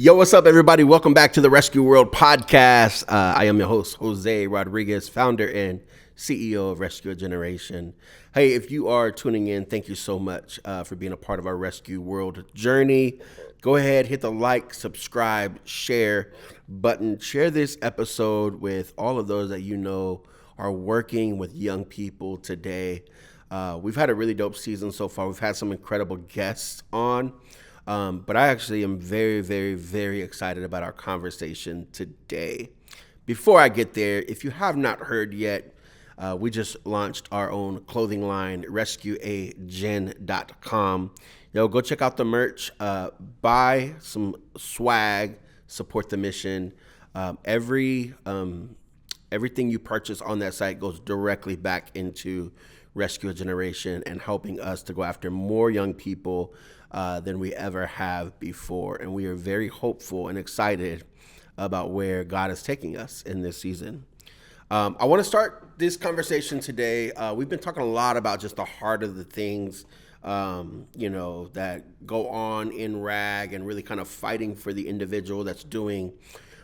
Yo, what's up, everybody? Welcome back to the Rescue World podcast. I am your host, Jose Rodriguez, founder and CEO of Rescue a Generation. Hey, if you are tuning in, thank you so much for being a part of our Rescue World journey. Go ahead, hit the like, subscribe, share button. Share this episode with all of those that you know are working with young people today. We've had a really dope season so far. We've had some incredible guests on. But I actually am very, very, very excited about our conversation today. Before I get there, if you have not heard yet, we just launched our own clothing line, rescueagen.com. Go check out the merch, buy some swag, support the mission. Everything you purchase on that site goes directly back into Rescue a Generation and helping us to go after more young people than we ever have before. And we are very hopeful and excited about where God is taking us in this season. I want to start this conversation today. We've been talking a lot about just the heart of the things, that go on in RAG and really kind of fighting for the individual that's doing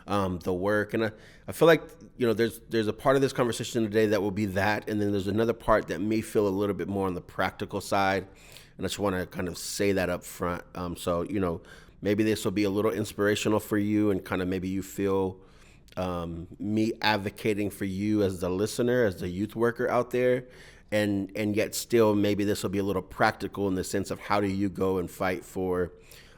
the work. And I feel like, there's a part of this conversation today that will be that. And then there's another part that may feel a little bit more on the practical side. And I just want to kind of say that up front. Maybe this will be a little inspirational for you and kind of maybe you feel me advocating for you as the listener, as the youth worker out there. And yet still maybe this will be a little practical in the sense of how do you go and fight for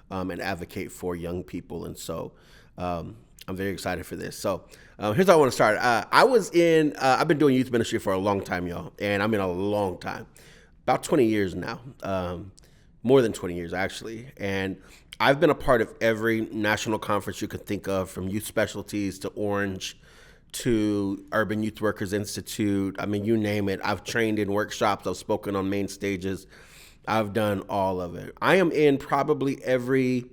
and advocate for young people. And so I'm very excited for this. So here's how I want to start. I've been doing youth ministry for a long time, y'all. And I mean a long time. About 20 years now, more than 20 years actually. And I've been a part of every national conference you could think of, from Youth Specialties to Orange to Urban Youth Workers Institute. I mean, you name it. I've trained in workshops. I've spoken on main stages. I've done all of it. I am in probably every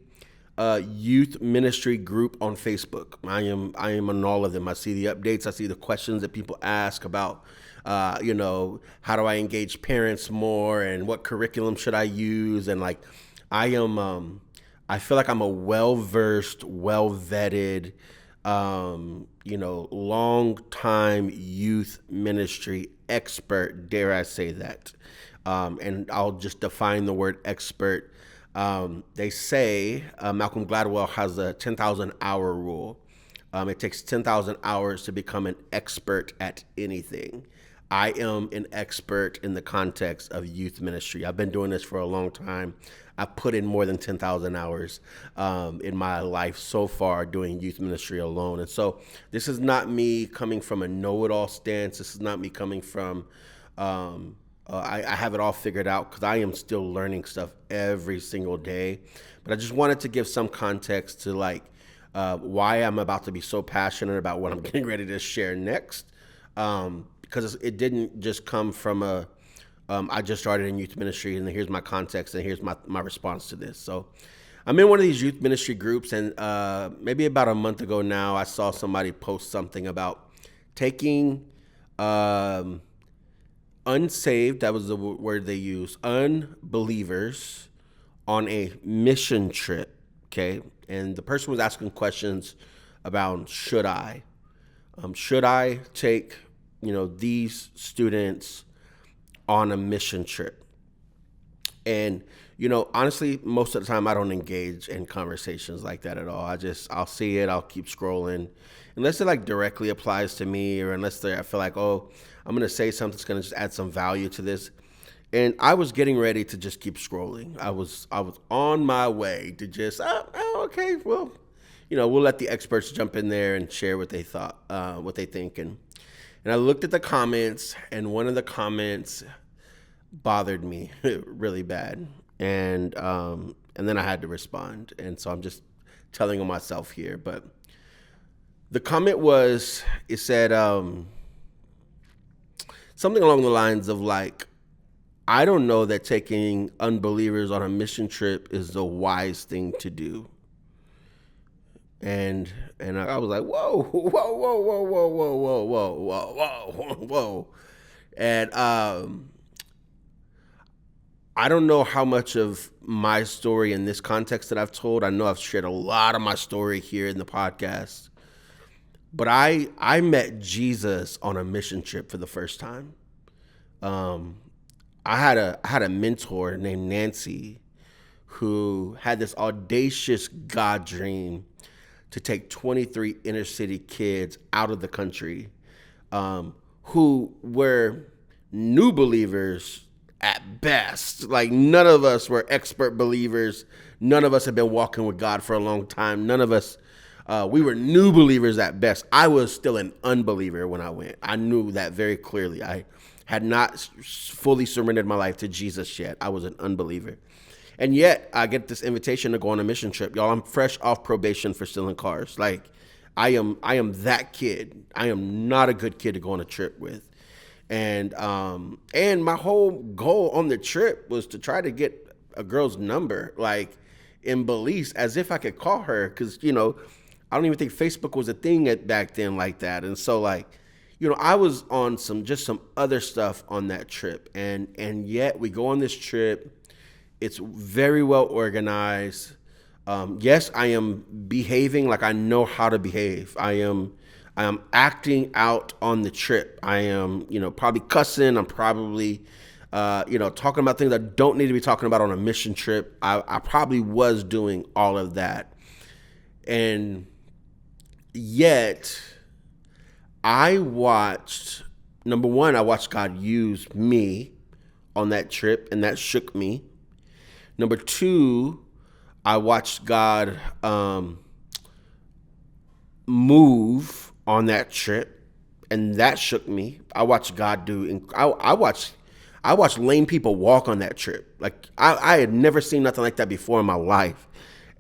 youth ministry group on Facebook. I am on all of them. I see the updates. I see the questions that people ask about how do I engage parents more and what curriculum should I use? And I feel like I'm a well-versed, well-vetted, long-time youth ministry expert, dare I say that. And I'll just define the word expert. They say Malcolm Gladwell has a 10,000 hour rule. It takes 10,000 hours to become an expert at anything. I am an expert in the context of youth ministry. I've been doing this for a long time. I've put in more than 10,000 hours in my life so far doing youth ministry alone. And so this is not me coming from a know-it-all stance. This is not me coming from, I have it all figured out, because I am still learning stuff every single day. But I just wanted to give some context to why I'm about to be so passionate about what I'm getting ready to share next. Because it didn't just come from I just started in youth ministry and here's my context and here's my response to this. So I'm in one of these youth ministry groups, and maybe about a month ago now, I saw somebody post something about taking unsaved, that was the word they used, unbelievers on a mission trip, okay? And the person was asking questions about should I take these students on a mission trip. And, honestly, most of the time I don't engage in conversations like that at all. I'll see it, I'll keep scrolling. Unless it directly applies to me, or unless I feel like, I'm going to say something that's going to just add some value to this. And I was getting ready to just keep scrolling. I was on my way to just, okay, well, we'll let the experts jump in there and share what they thought, what they think. And I looked at the comments, and one of the comments bothered me really bad. And then I had to respond. And so I'm just telling on myself here. But the comment it said something along the lines of I don't know that taking unbelievers on a mission trip is the wise thing to do. And I was like, whoa. And I don't know how much of my story in this context that I've told. I know I've shared a lot of my story here in the podcast, but I met Jesus on a mission trip for the first time. Um, I had a mentor named Nancy who had this audacious God dream to take 23 inner city kids out of the country, who were new believers at best. Like, none of us were expert believers. None of us had been walking with God for a long time. None of us, we were new believers at best. I was still an unbeliever when I went. I knew that very clearly. I had not fully surrendered my life to Jesus yet. I was an unbeliever. And yet I get this invitation to go on a mission trip. Y'all, I'm fresh off probation for stealing cars. Like, I am that kid. I am not a good kid to go on a trip with. And my whole goal on the trip was to try to get a girl's number, like, in Belize, as if I could call her, because, I don't even think Facebook was a thing back then like that. And so, like, I was on some other stuff on that trip, and yet we go on this trip. It's very well organized. Yes, I am behaving like I know how to behave. I am acting out on the trip. I am, probably cussing. I'm probably, talking about things I don't need to be talking about on a mission trip. I probably was doing all of that. And yet number one, I watched God use me on that trip, and that shook me. Number two, I watched God move on that trip, and that shook me. I watched God do. I watched lame people walk on that trip. Like, I had never seen nothing like that before in my life,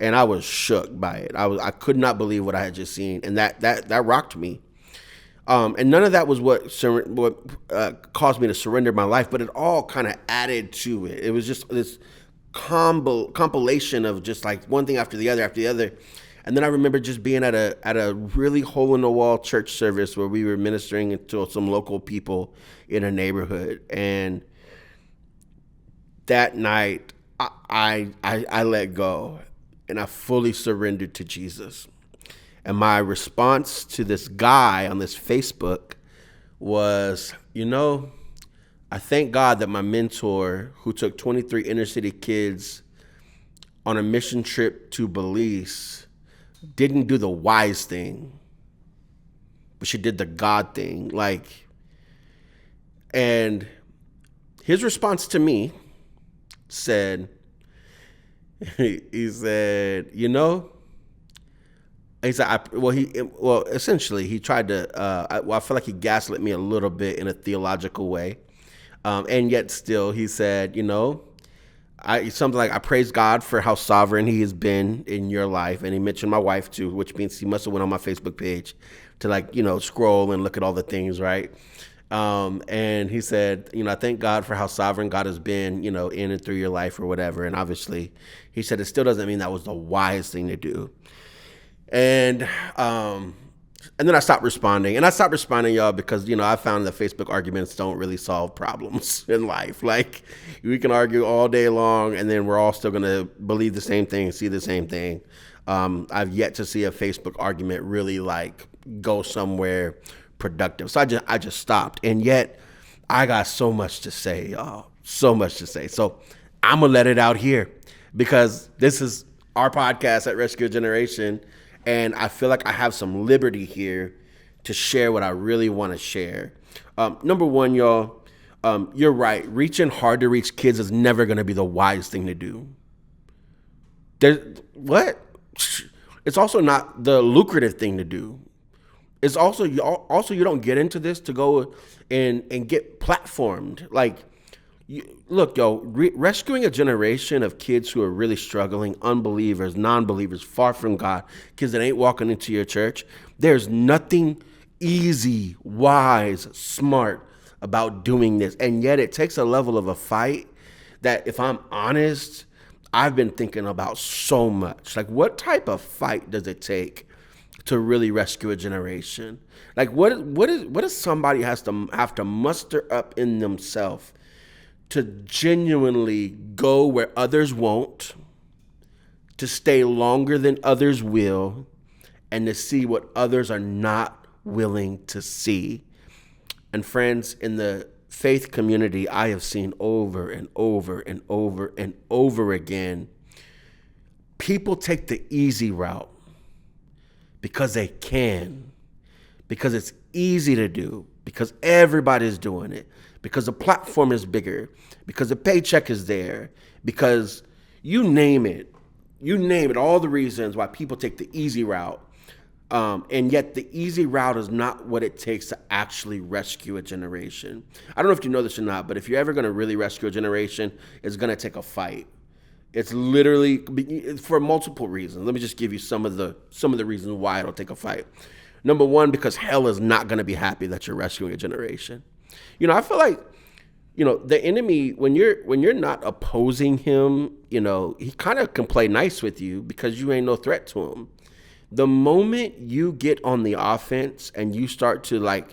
and I was shook by it. I could not believe what I had just seen, and that rocked me. And none of that was what caused me to surrender my life, but it all kind of added to it. It was just this compilation of just like one thing after the other. And then I remember just being at a really hole in the wall church service where we were ministering to some local people in a neighborhood. And that night I let go, and I fully surrendered to Jesus. And my response to this guy on this Facebook was, I thank God that my mentor, who took 23 inner city kids on a mission trip to Belize, didn't do the wise thing, but she did the God thing. Like, and his response to me said, he said, essentially he tried to, I feel like he gaslit me a little bit in a theological way. And yet still he said, something like, I praise God for how sovereign he has been in your life. And he mentioned my wife too, which means he must have went on my Facebook page to scroll and look at all the things. Right. And he said, I thank God for how sovereign God has been, in and through your life or whatever. And obviously he said, it still doesn't mean that was the wise thing to do. And then I stopped responding. And I stopped responding, y'all, because, I found that Facebook arguments don't really solve problems in life. Like, we can argue all day long, and then we're all still going to believe the same thing and see the same thing. I've yet to see a Facebook argument really, go somewhere productive. So I just stopped. And yet, I got so much to say, y'all. So much to say. So I'm going to let it out here, because this is our podcast at Rescue a Generation. And I feel like I have some liberty here to share what I really want to share. Number one, y'all, you're right. Reaching hard to reach kids is never going to be the wise thing to do. It's also not the lucrative thing to do. It's also you don't get into this to go and get platformed. Like, look, rescuing a generation of kids who are really struggling, unbelievers, non-believers, far from God, kids that ain't walking into your church. There's nothing easy, wise, smart about doing this. And yet it takes a level of a fight that, if I'm honest, I've been thinking about so much. Like, what type of fight does it take to really rescue a generation? Like, what does somebody have to muster up in themselves to genuinely go where others won't, to stay longer than others will, and to see what others are not willing to see. And friends, in the faith community, I have seen over and over and over and over again, people take the easy route because they can, because it's easy to do, because everybody's doing it, because the platform is bigger, because the paycheck is there, because you name it, all the reasons why people take the easy route. And yet the easy route is not what it takes to actually rescue a generation. I don't know if you know this or not, but if you're ever going to really rescue a generation, it's going to take a fight. It's literally for multiple reasons. Let me just give you some of the reasons why it'll take a fight. Number one, because hell is not going to be happy that you're rescuing a generation. I feel like, the enemy, when you're not opposing him, he kind of can play nice with you because you ain't no threat to him. The moment you get on the offense and you start to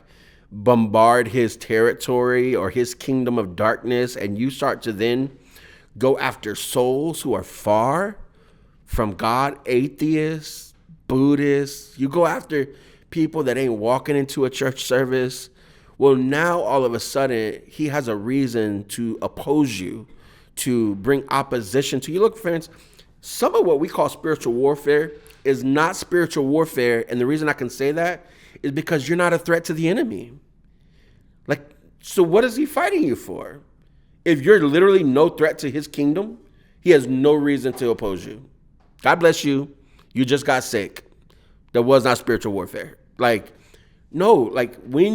bombard his territory or his kingdom of darkness, and you start to then go after souls who are far from God, atheists, Buddhists, you go after people that ain't walking into a church service, well, now all of a sudden he has a reason to oppose you, to bring opposition to you. Look, friends, some of what we call spiritual warfare is not spiritual warfare. And the reason I can say that is because you're not a threat to the enemy. So what is he fighting you for? If you're literally no threat to his kingdom, he has no reason to oppose you. God bless you. You just got sick. That was not spiritual warfare. When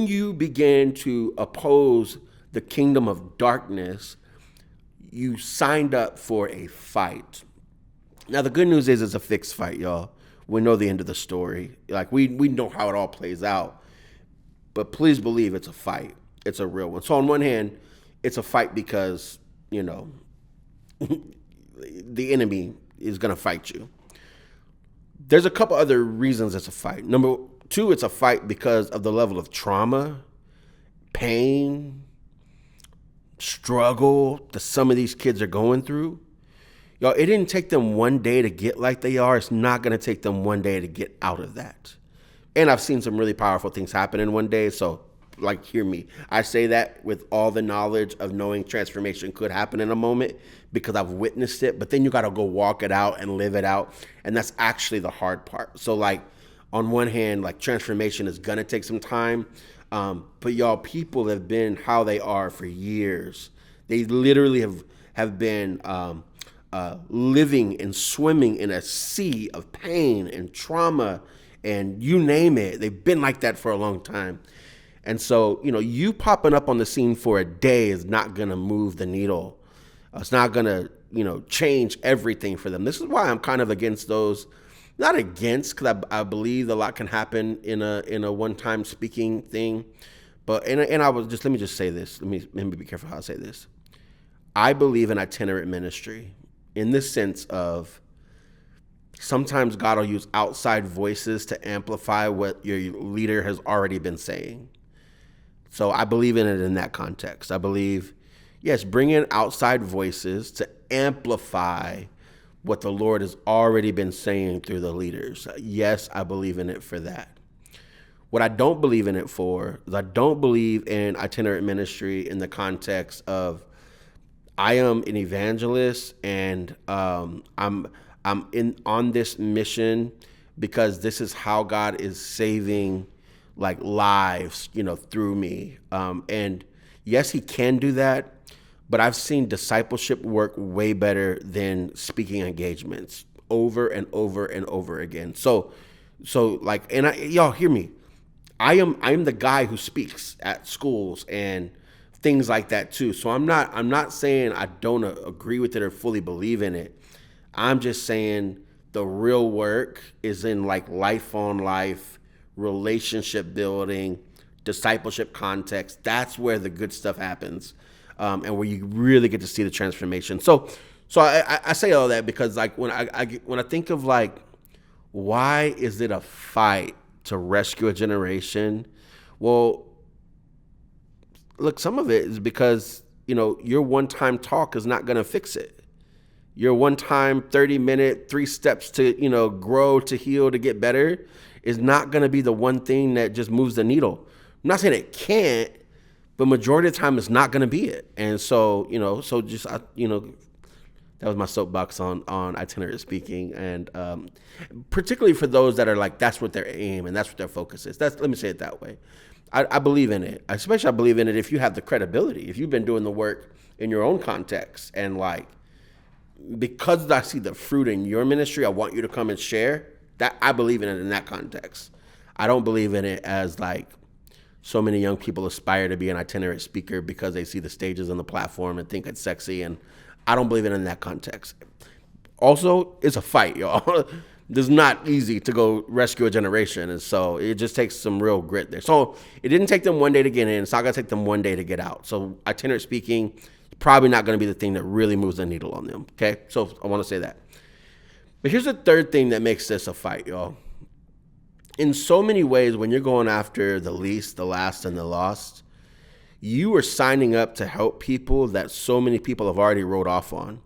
you begin to oppose the kingdom of darkness, you signed up for a fight. Now, the good news is it's a fixed fight, y'all. We know the end of the story. We know how it all plays out. But please believe it's a fight. It's a real one. So on one hand, it's a fight because, the enemy is going to fight you. There's a couple other reasons it's a fight. Number two, it's a fight because of the level of trauma, pain, struggle that some of these kids are going through. Y'all, it didn't take them one day to get like they are. It's not going to take them one day to get out of that. And I've seen some really powerful things happen in one day. So, hear me. I say that with all the knowledge of knowing transformation could happen in a moment because I've witnessed it. But then you got to go walk it out and live it out. And that's actually the hard part. So, on one hand, transformation is going to take some time. But y'all, people have been how they are for years. They literally have been living and swimming in a sea of pain and trauma and you name it. They've been like that for a long time. And so, you popping up on the scene for a day is not going to move the needle. It's not going to, change everything for them. This is why I'm kind of against those. Not against, because I believe a lot can happen in a one-time speaking thing. But, and I was just, let me just say this. Let me be careful how I say this. I believe in itinerant ministry in the sense of sometimes God will use outside voices to amplify what your leader has already been saying. So I believe in it in that context. I believe, yes, bring in outside voices to amplify what the Lord has already been saying through the leaders. Yes, I believe in it for that. What I don't believe in it for is I don't believe in itinerant ministry in the context of I am an evangelist and I'm on this mission because this is how God is saving lives, through me. And yes, he can do that, but I've seen discipleship work way better than speaking engagements over and over and over again. So y'all hear me. I'm the guy who speaks at schools and things like that too. So I'm not saying I don't agree with it or fully believe in it. I'm just saying the real work is in life on life, relationship building, discipleship context. That's where the good stuff happens, and where you really get to see the transformation. So I say all that because when I think of why is it a fight to rescue a generation? Well, look, some of it is because your one-time talk is not going to fix it. Your one-time 30-minute 3 steps to, grow, to heal, to get better is not going to be the one thing that just moves the needle. I'm not saying it can't, but majority of the time it's not going to be it. And so, that was my soapbox on itinerant speaking, and particularly for those that are like, that's what their aim and that's what their focus is. Let me say it that way. I believe in it. Especially I believe in it if you have the credibility, if you've been doing the work in your own context, and like, because I see the fruit in your ministry, I want you to come and share that. I believe in it in that context. I don't believe in it as like so many young people aspire to be an itinerant speaker because they see the stages and the platform and think it's sexy, and I don't believe it in that context. Also, it's a fight, y'all. It's not easy to go rescue a generation, and so it just takes some real grit there. So it didn't take them one day to get in. It's not going to take them one day to get out. So itinerant speaking, probably not going to be the thing that really moves the needle on them, okay? So I want to say that. But here's the third thing that makes this a fight, y'all. In so many ways, when you're going after the least, the last, and the lost, you are signing up to help people that so many people have already wrote off on.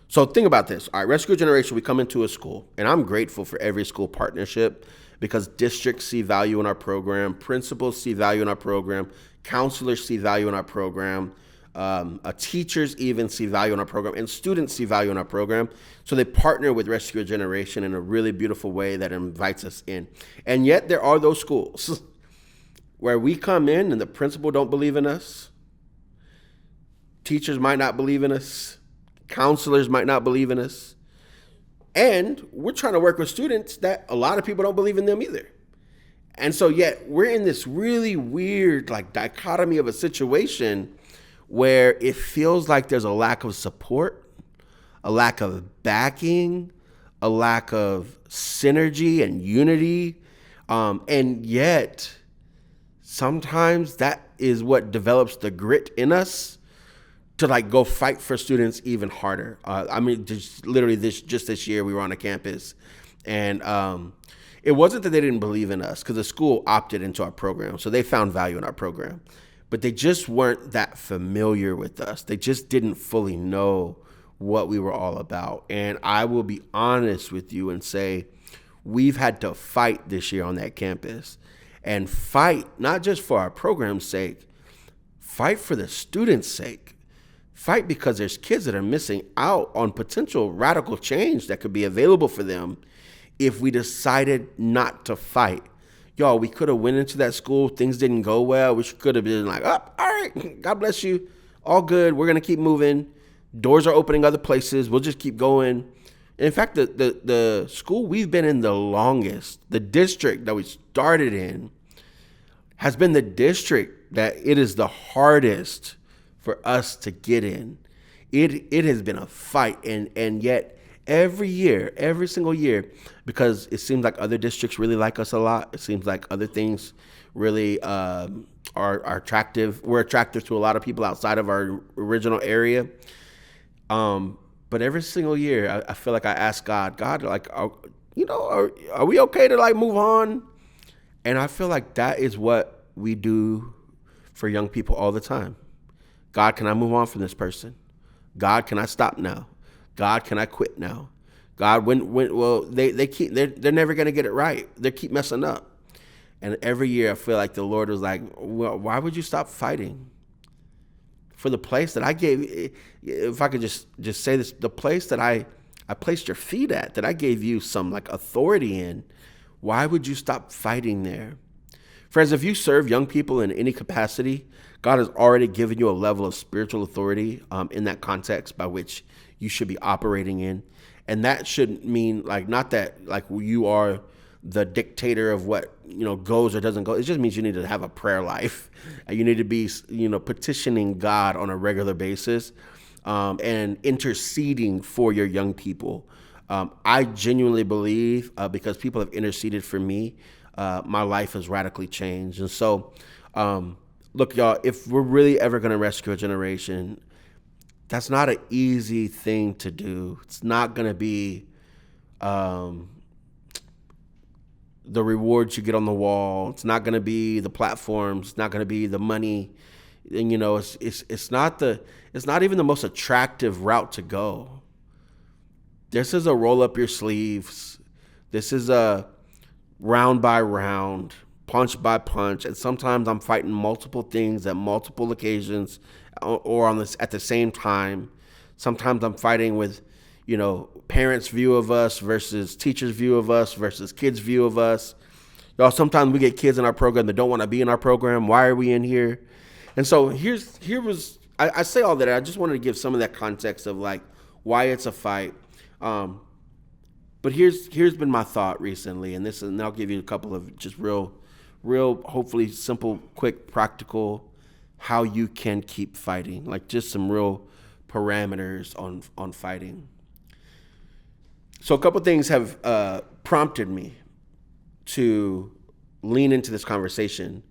So think about this. All right, Rescue Generation, we come into a school, and I'm grateful for every school partnership because districts see value in our program, principals see value in our program, counselors see value in our program, teachers even see value in our program, and students see value in our program. So they partner with Rescue Generation in a really beautiful way that invites us in. And yet there are those schools where we come in and the principal don't believe in us, teachers might not believe in us, counselors might not believe in us, and we're trying to work with students that a lot of people don't believe in them either. And so yet we're in this really weird like dichotomy of a situation where it feels like there's a lack of support, a lack of backing, a lack of synergy and unity, and yet sometimes that is what develops the grit in us to like go fight for students even harder. Just literally this year we were on a campus, and it wasn't that they didn't believe in us because the school opted into our program, so they found value in our program, but they just weren't that familiar with us. They just didn't fully know what we were all about. And I will be honest with you and say we've had to fight this year on that campus. And fight, not just for our program's sake, fight for the students' sake. Fight because there's kids that are missing out on potential radical change that could be available for them if we decided not to fight. Y'all, we could have went into that school, things didn't go well. We could have been like, oh, all right, God bless you, all good, we're going to keep moving. Doors are opening other places, we'll just keep going. In fact, the school we've been in the longest, the district that we started in, has been the district that it is the hardest for us to get in. It has been a fight, and yet every year, every single year, because it seems like other districts really like us a lot. It seems like other things really are attractive. We're attractive to a lot of people outside of our original area. But every single year, I feel like I ask God, like, are we okay to like move on? And I feel like that is what we do for young people all the time. God, can I move on from this person? God, can I stop now? God, can I quit now? God, they're never gonna get it right. They keep messing up. And every year I feel like the Lord was like, well, why would you stop fighting for the place that I gave? If I could just say this, the place that I placed your feet at, that I gave you some like authority in, why would you stop fighting there? Friends, if you serve young people in any capacity, God has already given you a level of spiritual authority in that context by which you should be operating in. And that shouldn't mean like, not that like you are the dictator of what, goes or doesn't go. It just means you need to have a prayer life. You need to be, petitioning God on a regular basis and interceding for your young people. I genuinely believe because people have interceded for me, my life has radically changed. And so, look, y'all, if we're really ever going to rescue a generation, that's not an easy thing to do. It's not going to be the rewards you get on the wall. It's not going to be the platforms. It's not going to be the money. And it's not even the most attractive route to go. This is a roll up your sleeves. This is a round by round, punch by punch, and sometimes I'm fighting multiple things at multiple occasions or on this at the same time. Sometimes I'm fighting with, parents' view of us versus teachers' view of us versus kids' view of us. Y'all, sometimes we get kids in our program that don't want to be in our program. Why are we in here? And so I say all that. I just wanted to give some of that context of like why it's a fight. But here's been my thought recently, and I'll give you a couple of just real, hopefully simple, quick, practical, how you can keep fighting, like just some real parameters on fighting. So a couple things have prompted me to lean into this conversation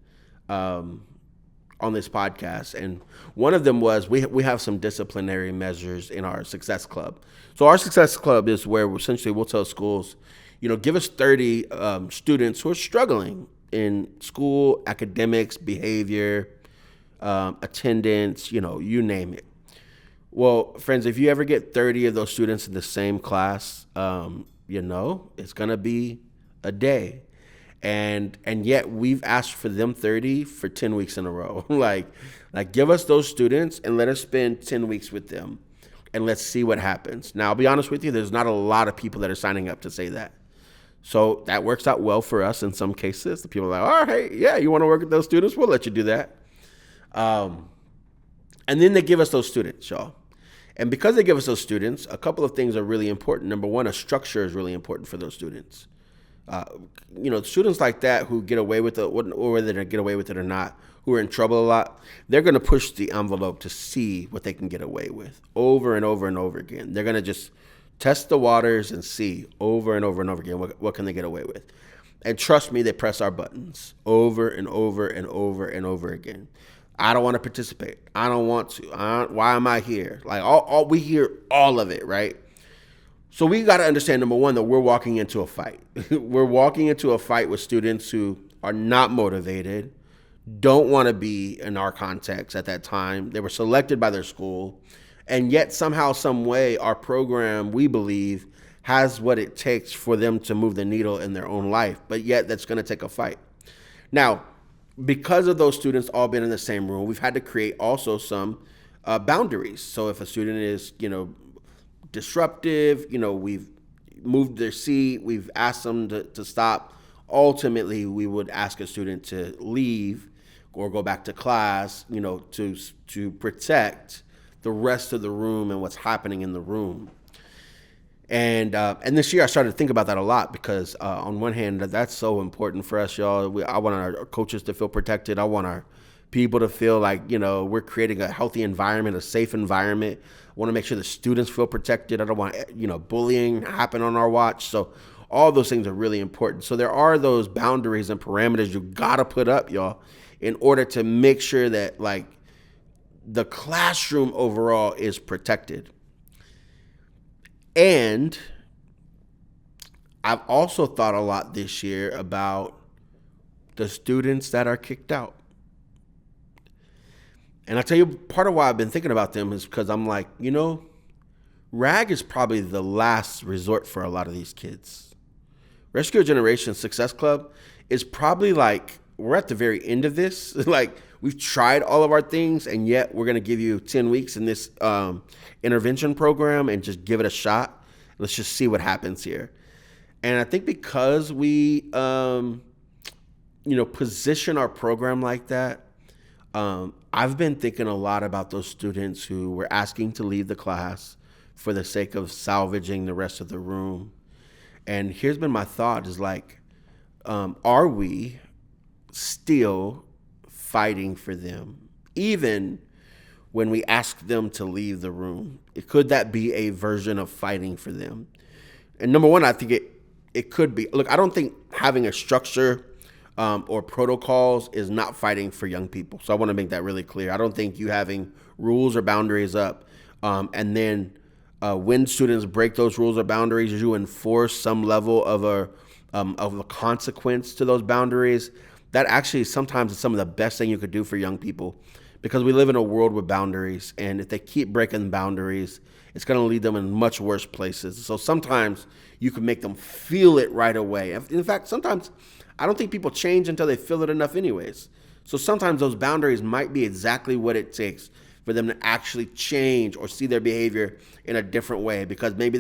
on this podcast, and one of them was we have some disciplinary measures in our Success Club. So our Success Club is where essentially we'll tell schools, give us 30 students who are struggling in school, academics, behavior, attendance, you name it. Well, friends, if you ever get 30 of those students in the same class, it's going to be a day. And yet we've asked for them 30 for 10 weeks in a row. like give us those students and let us spend 10 weeks with them and let's see what happens. Now, I'll be honest with you, there's not a lot of people that are signing up to say that. So that works out well for us in some cases. The people are like, all right, yeah, you want to work with those students? We'll let you do that. And then they give us those students, y'all. And because they give us those students, a couple of things are really important. Number one, a structure is really important for those students. Students like that who get away with it, or whether they get away with it or not, who are in trouble a lot, they're going to push the envelope to see what they can get away with over and over and over again. They're going to just test the waters and see over and over and over again what can they get away with. And trust me, they press our buttons over and over and over and over again. I don't want to participate. I don't want to. Why am I here? Like we hear all of it, right? So we got to understand, number one, that we're walking into a fight. We're walking into a fight with students who are not motivated, don't want to be in our context at that time. They were selected by their school. And yet somehow, some way, our program, we believe, has what it takes for them to move the needle in their own life. But yet that's going to take a fight. Now, because of those students all being in the same room, we've had to create also some boundaries. So if a student is, disruptive, we've moved their seat, we've asked them to stop. Ultimately, we would ask a student to leave or go back to class, to protect the rest of the room and what's happening in the room. And this year I started to think about that a lot because on one hand, that's so important for us, y'all. I want our coaches to feel protected. I want our people to feel like, we're creating a healthy environment, a safe environment. I want to make sure the students feel protected. I don't want, bullying happen on our watch. So all those things are really important. So there are those boundaries and parameters you got to put up, y'all, in order to make sure that like the classroom overall is protected. And I've also thought a lot this year about the students that are kicked out. And I'll tell you, part of why I've been thinking about them is because I'm like, RAG is probably the last resort for a lot of these kids. Rescue Your Generation Success Club is probably like, we're at the very end of this. Like, we've tried all of our things, and yet we're going to give you 10 weeks in this intervention program and just give it a shot. Let's just see what happens here. And I think because we, position our program like that, I've been thinking a lot about those students who were asking to leave the class for the sake of salvaging the rest of the room. And here's been my thought is like, are we still fighting for them, even when we ask them to leave the room? Could that be a version of fighting for them? And number one, I think it could be. Look, I don't think having a structure or protocols is not fighting for young people. So I want to make that really clear. I don't think you having rules or boundaries up and then when students break those rules or boundaries, you enforce some level of a consequence to those boundaries. That actually sometimes is some of the best thing you could do for young people, because we live in a world with boundaries, and if they keep breaking boundaries, it's going to lead them in much worse places. So sometimes you can make them feel it right away. In fact, sometimes I don't think people change until they feel it enough anyways. So sometimes those boundaries might be exactly what it takes for them to actually change or see their behavior in a different way, because maybe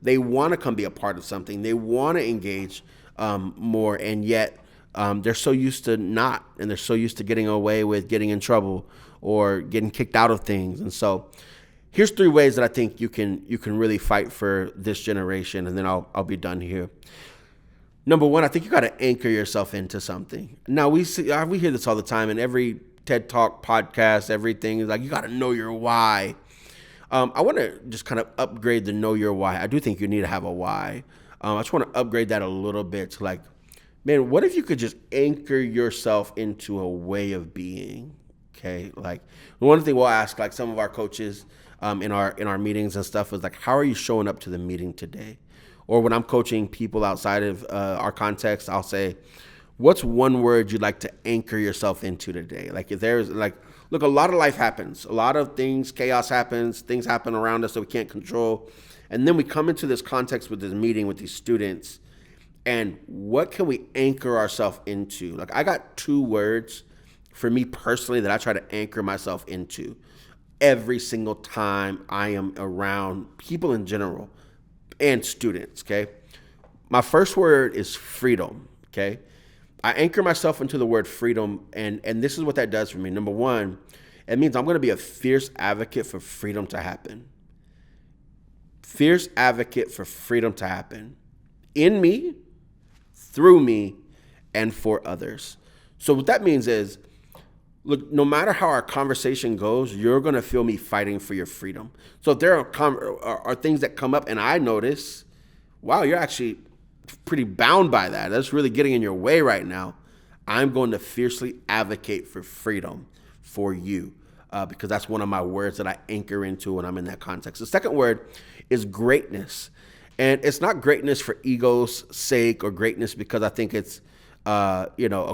they want to come be a part of something. They want to engage more, and yet they're so used to not, and they're so used to getting away with getting in trouble or getting kicked out of things. And so here's 3 ways that I think you can really fight for this generation, and then I'll be done here. Number 1, I think you got to anchor yourself into something. Now we hear this all the time in every TED Talk podcast. Everything is like, you got to know your why. I want to just kind of upgrade the know your why. I do think you need to have a why. I just want to upgrade that a little bit to like, man, what if you could just anchor yourself into a way of being? Okay, like one thing we'll ask like some of our coaches in our meetings and stuff is like, how are you showing up to the meeting today? Or when I'm coaching people outside of our context, I'll say, what's one word you'd like to anchor yourself into today? Like if there's like, look, a lot of life happens. A lot of things, chaos happens. Things happen around us that we can't control. And then we come into this context with this meeting with these students. And what can we anchor ourselves into? Like I got 2 words for me personally that I try to anchor myself into every single time I am around people in general and students, okay? My first word is freedom, okay? I anchor myself into the word freedom, and this is what that does for me. Number 1, it means I'm going to be a fierce advocate for freedom to happen. Fierce advocate for freedom to happen in me, through me, and for others. So what that means is, look, no matter how our conversation goes, you're going to feel me fighting for your freedom. So if there are things that come up and I notice, wow, you're actually pretty bound by that. That's really getting in your way right now. I'm going to fiercely advocate for freedom for you because that's one of my words that I anchor into when I'm in that context. The second word is greatness. And it's not greatness for ego's sake or greatness because I think it's a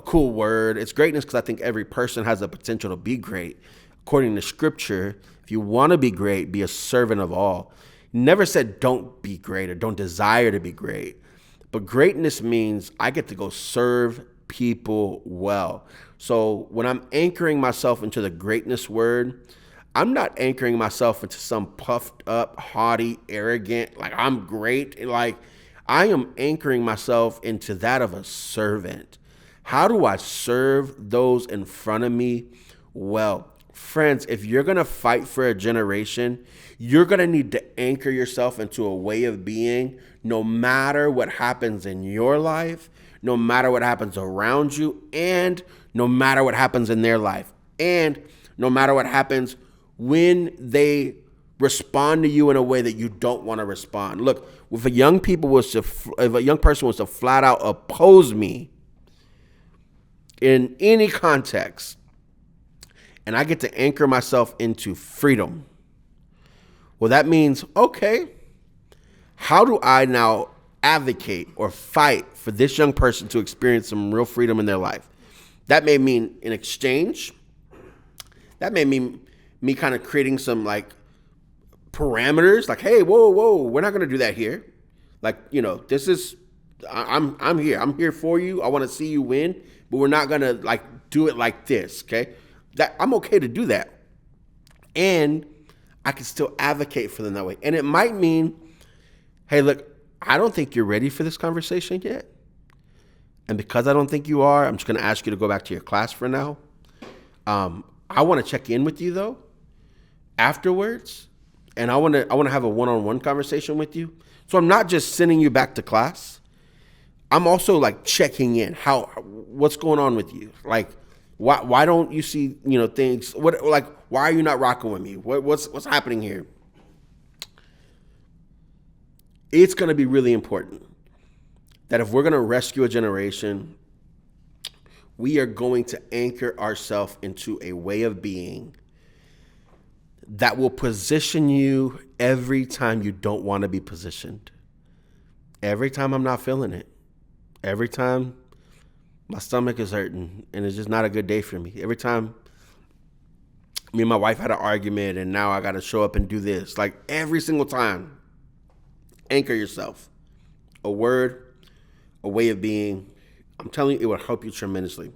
cool word. It's greatness because I think every person has the potential to be great. According to scripture, if you want to be great, be a servant of all. Never said don't be great or don't desire to be great. But greatness means I get to go serve people well. So when I'm anchoring myself into the greatness word, I'm not anchoring myself into some puffed up, haughty, arrogant, like I'm great. Like I am anchoring myself into that of a servant. How do I serve those in front of me well? Friends, if you're going to fight for a generation, you're going to need to anchor yourself into a way of being no matter what happens in your life, no matter what happens around you, and no matter what happens in their life, and no matter what happens when they respond to you in a way that you don't want to respond. Look, if a young person was to flat out oppose me in any context, and I get to anchor myself into freedom, well, that means, okay, how do I now advocate or fight for this young person to experience some real freedom in their life? That may mean in exchange. That may mean me kind of creating some like parameters, like, hey, whoa, we're not going to do that here. Like, this is, I'm here. I'm here for you. I want to see you win, but we're not going to like do it like this, okay? That I'm okay to do that. And I can still advocate for them that way. And it might mean, hey, look, I don't think you're ready for this conversation yet. And because I don't think you are, I'm just going to ask you to go back to your class for now. I want to check in with you though afterwards, and I want to have a one-on-one conversation with you. So I'm not just sending you back to class. I'm also like checking in. What's going on with you? Like, why don't you see things? Why are you not rocking with me? What's happening here? It's going to be really important that if we're going to rescue a generation, we are going to anchor ourselves into a way of being that will position you every time you don't want to be positioned. Every time I'm not feeling it. Every time my stomach is hurting and it's just not a good day for me. Every time Me and my wife had an argument, and now I got to show up and do this. Like every single time, anchor yourself. A word, a way of being. I'm telling you, it will help you tremendously.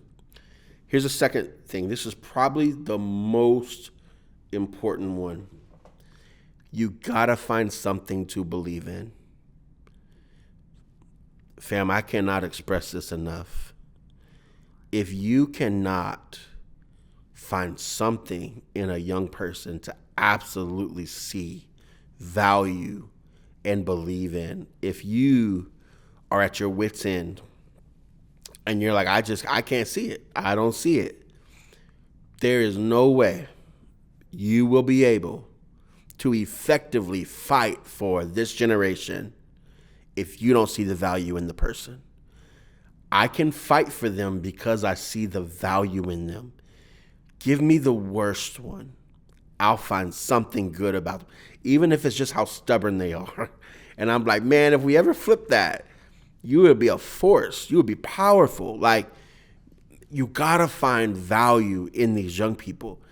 Here's a second thing. This is probably the most important one. You got to find something to believe in. Fam, I cannot express this enough. If you cannot find something in a young person to absolutely see, value, and believe in, if you are at your wit's end and you're like, I can't see it, I don't see it, there is no way you will be able to effectively fight for this generation if you don't see the value in the person. I can fight for them because I see the value in them. Give me the worst one. I'll find something good about them, even if it's just how stubborn they are. And I'm like, man, if we ever flip that, you would be a force. You would be powerful. Like, you gotta find value in these young people.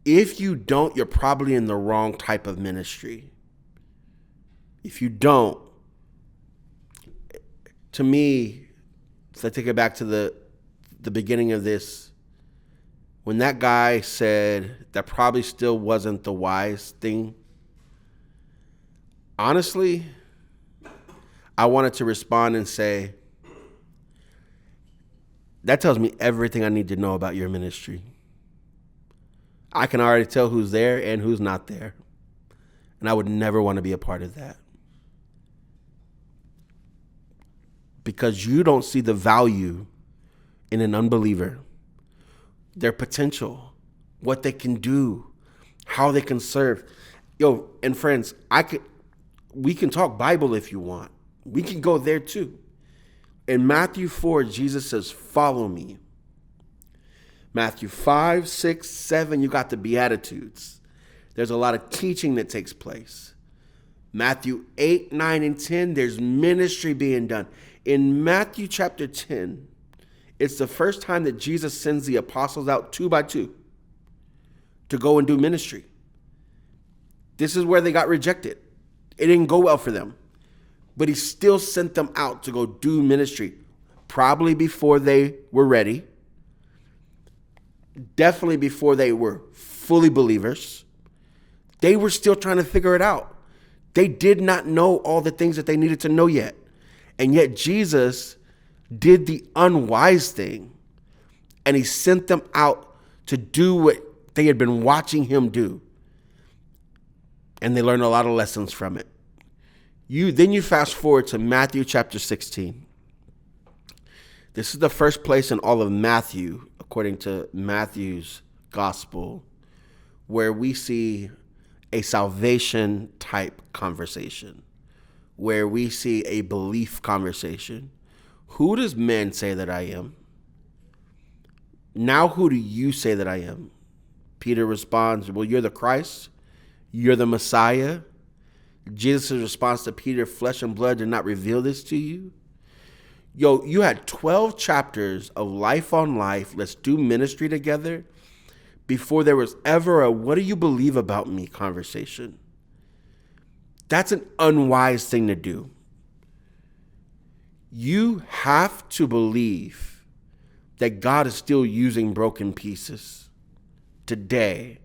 If you don't, you're probably in the wrong type of ministry. If you don't, to me, if I take it back to the beginning of this, when that guy said that probably still wasn't the wise thing, honestly, I wanted to respond and say, that tells me everything I need to know about your ministry. I can already tell who's there and who's not there. And I would never want to be a part of that. Because you don't see the value in an unbeliever, their potential, what they can do, how they can serve. Yo, and friends, we can talk Bible if you want. We can go there too. In Matthew 4, Jesus says, follow me. Matthew 5, 6, 7, you got the Beatitudes. There's a lot of teaching that takes place. Matthew 8, 9, and 10, there's ministry being done. In Matthew chapter 10, it's the first time that Jesus sends the apostles out 2 by 2 to go and do ministry. This is where they got rejected. It didn't go well for them. But he still sent them out to go do ministry, probably before they were ready, definitely before they were fully believers. They were still trying to figure it out. They did not know all the things that they needed to know yet. And yet Jesus did the unwise thing, and he sent them out to do what they had been watching him do. And they learned a lot of lessons from it. Then you fast forward to Matthew chapter 16. This is the first place in all of Matthew, according to Matthew's gospel, where we see a salvation type conversation, where we see a belief conversation. Who does men say that I am? Now who do you say that I am? Peter responds, well, you're the Christ. You're the Messiah. Jesus' response to Peter, flesh and blood did not reveal this to you. Yo, you had 12 chapters of life on life. Let's do ministry together before there was ever a what do you believe about me conversation. That's an unwise thing to do. You have to believe that God is still using broken pieces today.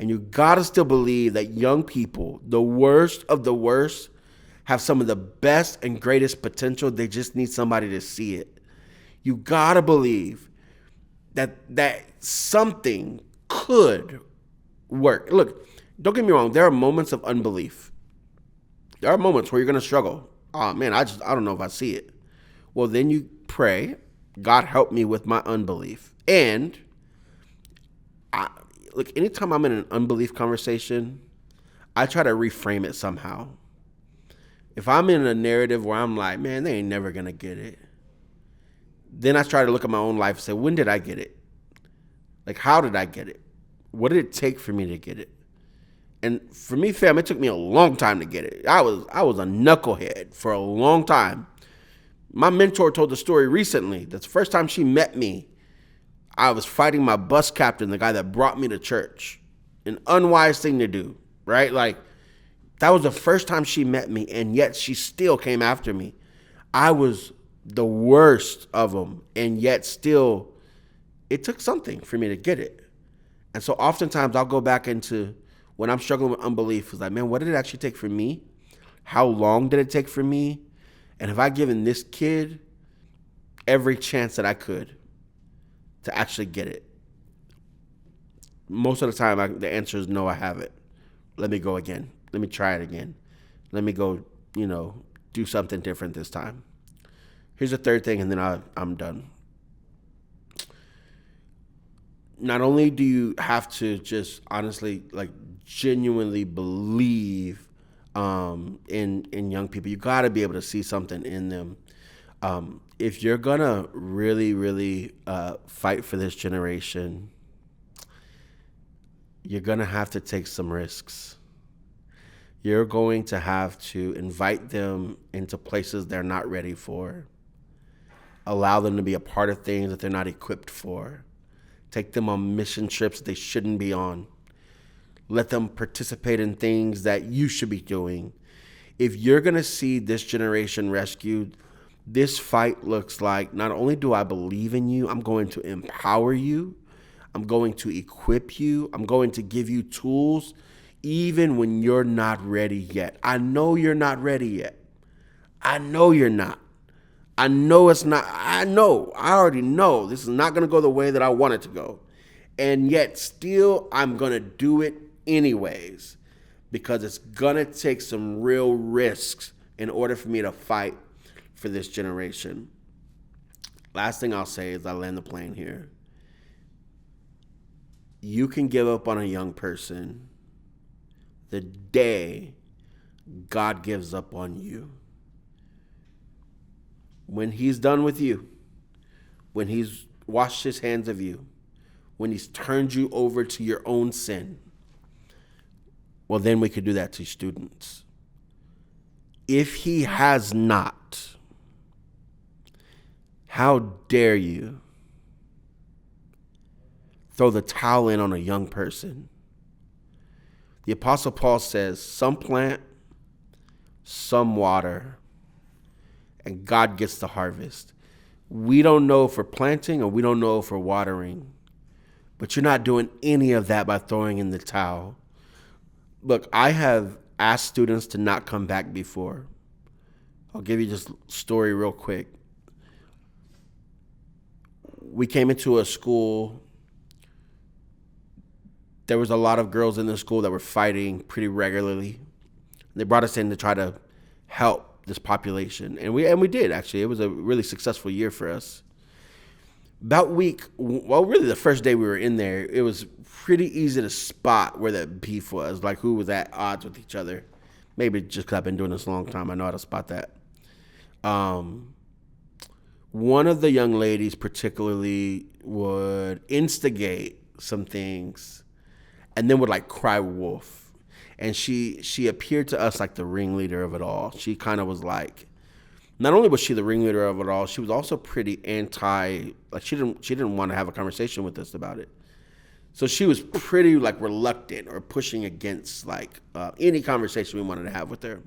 And you gotta still believe that young people, the worst of the worst, have some of the best and greatest potential. They just need somebody to see it. You gotta believe that something could work. Look, don't get me wrong. There are moments of unbelief. There are moments where you're gonna struggle. Oh man, I don't know if I see it. Well, then you pray, God help me with my unbelief. And look, anytime I'm in an unbelief conversation, I try to reframe it somehow. If I'm in a narrative where I'm like, man, they ain't never going to get it, then I try to look at my own life and say, when did I get it? Like, how did I get it? What did it take for me to get it? And for me, fam, it took me a long time to get it. I was a knucklehead for a long time. My mentor told the story recently. That's the first time she met me. I was fighting my bus captain, the guy that brought me to church. an unwise thing to do, right? Like, that was the first time she met me, and yet she still came after me. I was the worst of them, and yet still, it took something for me to get it. And so oftentimes I'll go back into when I'm struggling with unbelief, it's like, man, what did it actually take for me? How long did it take for me? And have I given this kid every chance that I could to actually get it? Most of the time, the answer is no, I haven't. Let me go again. Let me try it again. Let me go, do something different this time. Here's the third thing, and then I'm done. Not only do you have to just honestly, like, genuinely believe in young people, you got to be able to see something in them. If you're gonna really, really fight for this generation, you're gonna have to take some risks. You're going to have to invite them into places they're not ready for. Allow them to be a part of things that they're not equipped for. Take them on mission trips they shouldn't be on. Let them participate in things that you should be doing. If you're going to see this generation rescued, this fight looks like, not only do I believe in you, I'm going to empower you. I'm going to equip you. I'm going to give you tools even when you're not ready yet. I know you're not ready yet. I know you're not. I know it's not. I already know this is not going to go the way that I want it to go. And yet still, I'm going to do it anyways, because it's going to take some real risks in order for me to fight for this generation. Last thing I'll say is I land the plane here. You can give up on a young person the day God gives up on you. When he's done with you, when he's washed his hands of you, when he's turned you over to your own sin, well, then we could do that to students. If he has not, how dare you throw the towel in on a young person? The Apostle Paul says, some plant, some water, and God gets the harvest. We don't know if we're planting or we don't know if we're watering, but you're not doing any of that by throwing in the towel. Look, I have asked students to not come back before. I'll give you this story real quick. We came into a school. There was a lot of girls in the school that were fighting pretty regularly. They brought us in to try to help this population, and we did, actually. It was a really successful year for us. Really the first day we were in there, it was pretty easy to spot where that beef was, like who was at odds with each other. Maybe just because I've been doing this a long time, I know how to spot that. One of the young ladies particularly would instigate some things and then would like cry wolf. And she appeared to us like the ringleader of it all. She kind of was like, not only was she the ringleader of it all, she was also pretty like she didn't want to have a conversation with us about it. So she was pretty like reluctant or pushing against like any conversation we wanted to have with her.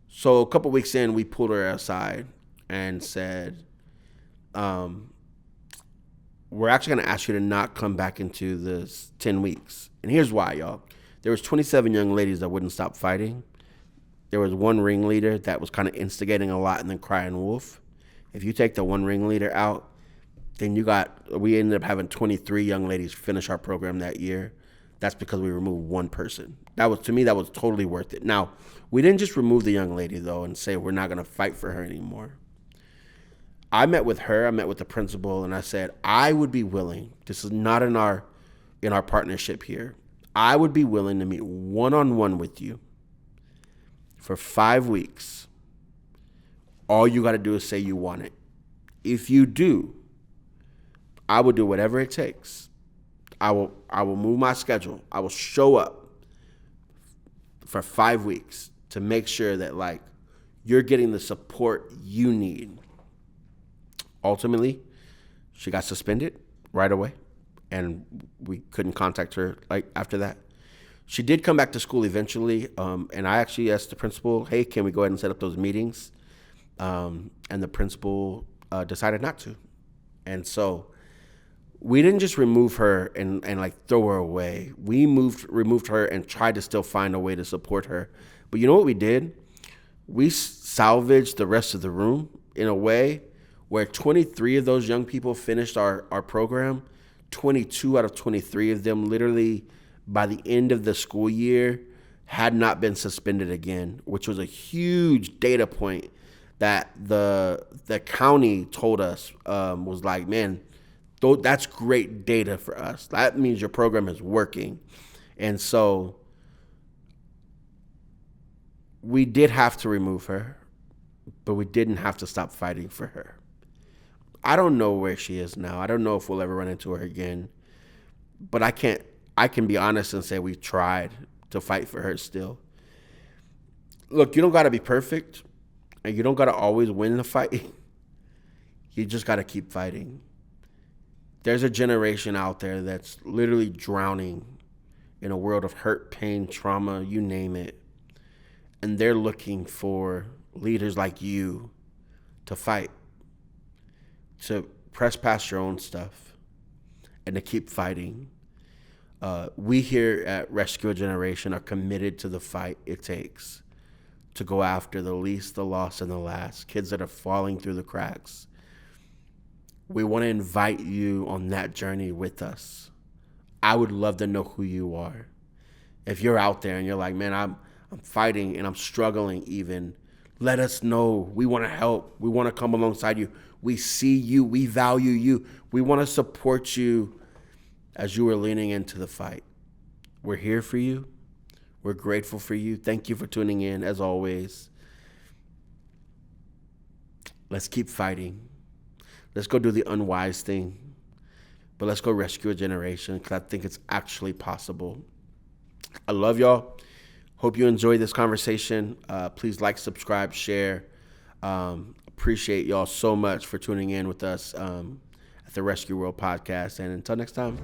So a couple weeks in, we pulled her aside and said, we're actually going to ask you to not come back into this 10 weeks. And here's why, y'all. There was 27 young ladies that wouldn't stop fighting. There was one ringleader that was kind of instigating a lot and then crying wolf. If you take the one ringleader out, then we ended up having 23 young ladies finish our program that year. That's because we removed one person. To me, that was totally worth it. Now, we didn't just remove the young lady, though, and say we're not going to fight for her anymore. I met with her, I met with the principal, and I said, I would be willing, this is not in our partnership here, I would be willing to meet one-on-one with you for 5 weeks. All you got to do is say you want it. If you do, I will do whatever it takes. I will move my schedule. I will show up for 5 weeks to make sure that like you're getting the support you need. Ultimately, she got suspended right away. and we couldn't contact her like after that. She did come back to school eventually, and I actually asked the principal, "Hey, can we go ahead and set up those meetings?" And the principal decided not to, and so we didn't just remove her and like throw her away. We removed her and tried to still find a way to support her. But you know what we did? We salvaged the rest of the room in a way where 23 of those young people finished our program. 22 out of 23 of them literally by the end of the school year had not been suspended again, which was a huge data point that the county told us, was like, man, that's great data for us. That means your program is working. And so we did have to remove her, but we didn't have to stop fighting for her. I don't know where she is now. I don't know if we'll ever run into her again. But I can be honest and say we tried to fight for her still. Look, you don't got to be perfect, and you don't got to always win the fight. You just got to keep fighting. There's a generation out there that's literally drowning in a world of hurt, pain, trauma, you name it. And they're looking for leaders like you to fight, to press past your own stuff, and to keep fighting. We here at Rescue a Generation are committed to the fight it takes to go after the least, the lost, and the last, kids that are falling through the cracks. We want to invite you on that journey with us. I would love to know who you are. If you're out there and you're like, man, I'm fighting and I'm struggling even, let us know. We want to help. We want to come alongside you. We see you. We value you. We want to support you as you are leaning into the fight. We're here for you. We're grateful for you. Thank you for tuning in, as always. Let's keep fighting. Let's go do the unwise thing. But let's go rescue a generation, because I think it's actually possible. I love y'all. Hope you enjoyed this conversation. Please like, subscribe, share. Appreciate y'all so much for tuning in with us at the Rescue World Podcast. And until next time.